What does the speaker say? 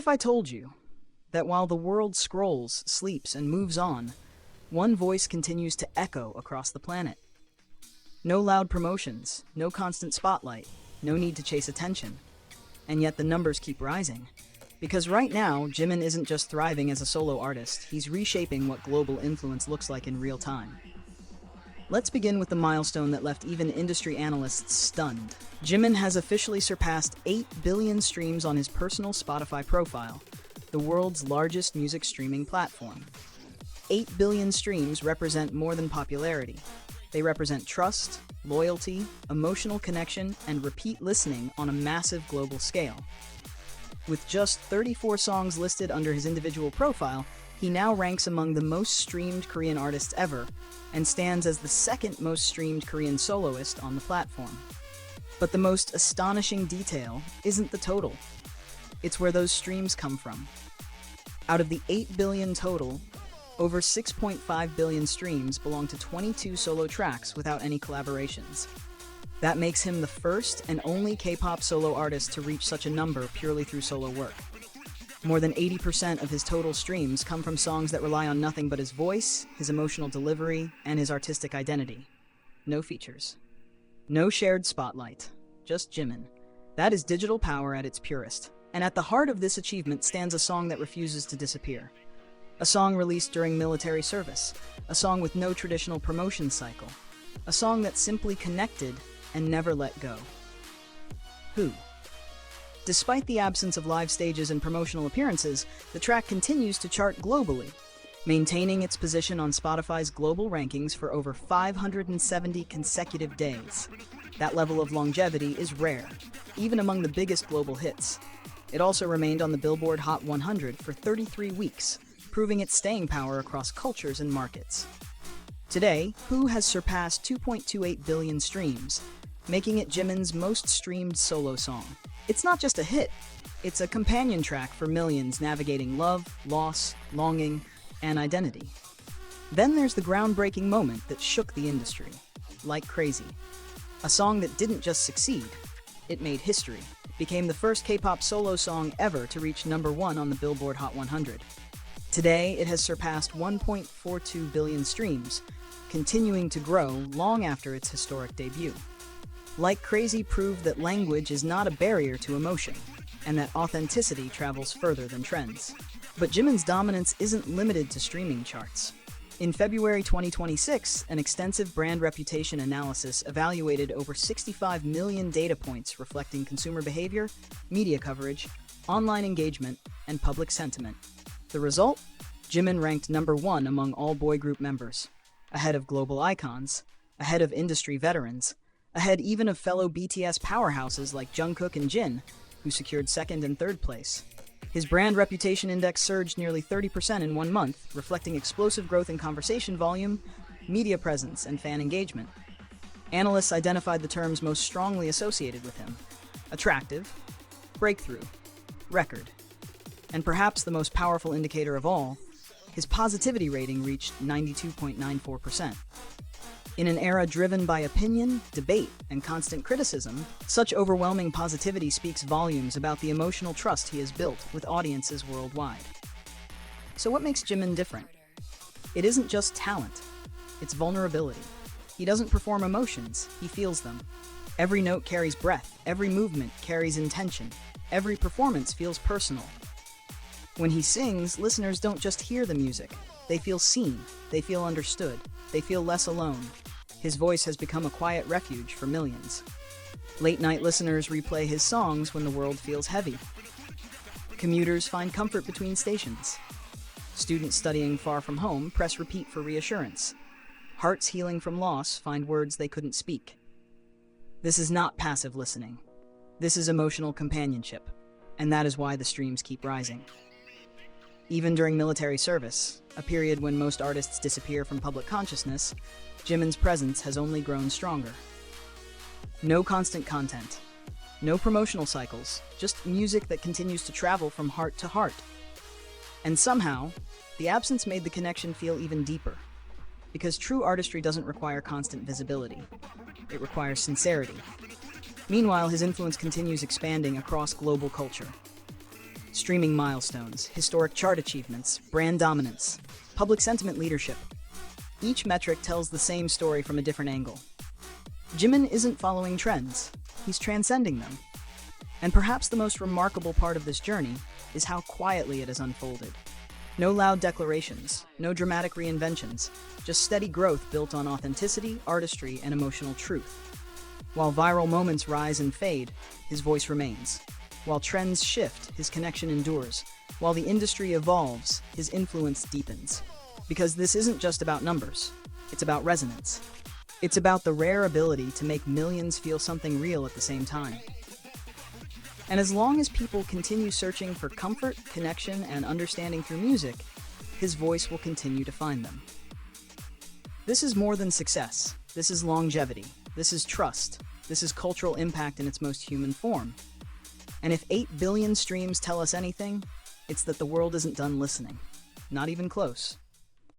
if I told you that while the world scrolls, sleeps, and moves on, one voice continues to echo across the planet? No loud promotions, no constant spotlight, no need to chase attention. And yet the numbers keep rising. Because right now, Jimin isn't just thriving as a solo artist, he's reshaping what global influence looks like in real time. Let's begin with the milestone that left even industry analysts stunned. Jimin has officially surpassed 8 billion streams on his personal Spotify profile, the world's largest music streaming platform. 8 billion streams represent more than popularity. They represent trust, loyalty, emotional connection, and repeat listening on a massive global scale. With just 34 songs listed under his individual profile, he now ranks among the most streamed Korean artists ever, and stands as the second most streamed Korean soloist on the platform. But the most astonishing detail isn't the total. It's where those streams come from. Out of the 8 billion total, over 6.5 billion streams belong to 22 solo tracks without any collaborations. That makes him the first and only K-pop solo artist to reach such a number purely through solo work. More than 80% of his total streams come from songs that rely on nothing but his voice, his emotional delivery, and his artistic identity. No features. No shared spotlight. Just Jimin. That is digital power at its purest. And at the heart of this achievement stands a song that refuses to disappear. A song released during military service. A song with no traditional promotion cycle. A song that simply connected and never let go. Who? Despite the absence of live stages and promotional appearances, the track continues to chart globally, maintaining its position on Spotify's global rankings for over 570 consecutive days. That level of longevity is rare, even among the biggest global hits. It also remained on the Billboard Hot 100 for 33 weeks, proving its staying power across cultures and markets. Today, Who has surpassed 2.28 billion streams, making it Jimin's most streamed solo song. It's not just a hit, it's a companion track for millions navigating love, loss, longing, and identity. Then there's the groundbreaking moment that shook the industry. Like Crazy. A song that didn't just succeed, it made history. It became the first K-pop solo song ever to reach #1 on the Billboard Hot 100. Today, it has surpassed 1.42 billion streams, continuing to grow long after its historic debut. Like Crazy proved that language is not a barrier to emotion, and that authenticity travels further than trends. But Jimin's dominance isn't limited to streaming charts. In February 2026, an extensive brand reputation analysis evaluated over 65 million data points reflecting consumer behavior, media coverage, online engagement, and public sentiment. The result? Jimin ranked #1 among all boy group members, ahead of global icons, ahead of industry veterans, ahead even of fellow BTS powerhouses like Jungkook and Jin, who secured second and third place. His brand reputation index surged nearly 30% in 1 month, reflecting explosive growth in conversation volume, media presence, and fan engagement. Analysts identified the terms most strongly associated with him: attractive, breakthrough, record. And perhaps the most powerful indicator of all, his positivity rating reached 92.94%. In an era driven by opinion, debate, and constant criticism, such overwhelming positivity speaks volumes about the emotional trust he has built with audiences worldwide. So what makes Jimin different? It isn't just talent, it's vulnerability. He doesn't perform emotions, he feels them. Every note carries breath, every movement carries intention, every performance feels personal. When he sings, listeners don't just hear the music, they feel seen, they feel understood, they feel less alone. His voice has become a quiet refuge for millions. Late-night listeners replay his songs when the world feels heavy. Commuters find comfort between stations. Students studying far from home press repeat for reassurance. Hearts healing from loss find words they couldn't speak. This is not passive listening. This is emotional companionship, and that is why the streams keep rising. Even during military service, a period when most artists disappear from public consciousness, Jimin's presence has only grown stronger. No constant content, no promotional cycles, just music that continues to travel from heart to heart. And somehow, the absence made the connection feel even deeper. Because true artistry doesn't require constant visibility. It requires sincerity. Meanwhile, his influence continues expanding across global culture. Streaming milestones, historic chart achievements, brand dominance, public sentiment leadership. Each metric tells the same story from a different angle. Jimin isn't following trends, he's transcending them. And perhaps the most remarkable part of this journey is how quietly it has unfolded. No loud declarations, no dramatic reinventions, just steady growth built on authenticity, artistry, and emotional truth. While viral moments rise and fade, his voice remains. While trends shift, his connection endures. While the industry evolves, his influence deepens. Because this isn't just about numbers, it's about resonance. It's about the rare ability to make millions feel something real at the same time. And as long as people continue searching for comfort, connection, and understanding through music, his voice will continue to find them. This is more than success. This is longevity. This is trust. This is cultural impact in its most human form. And if 8 billion streams tell us anything, it's that the world isn't done listening. Not even close.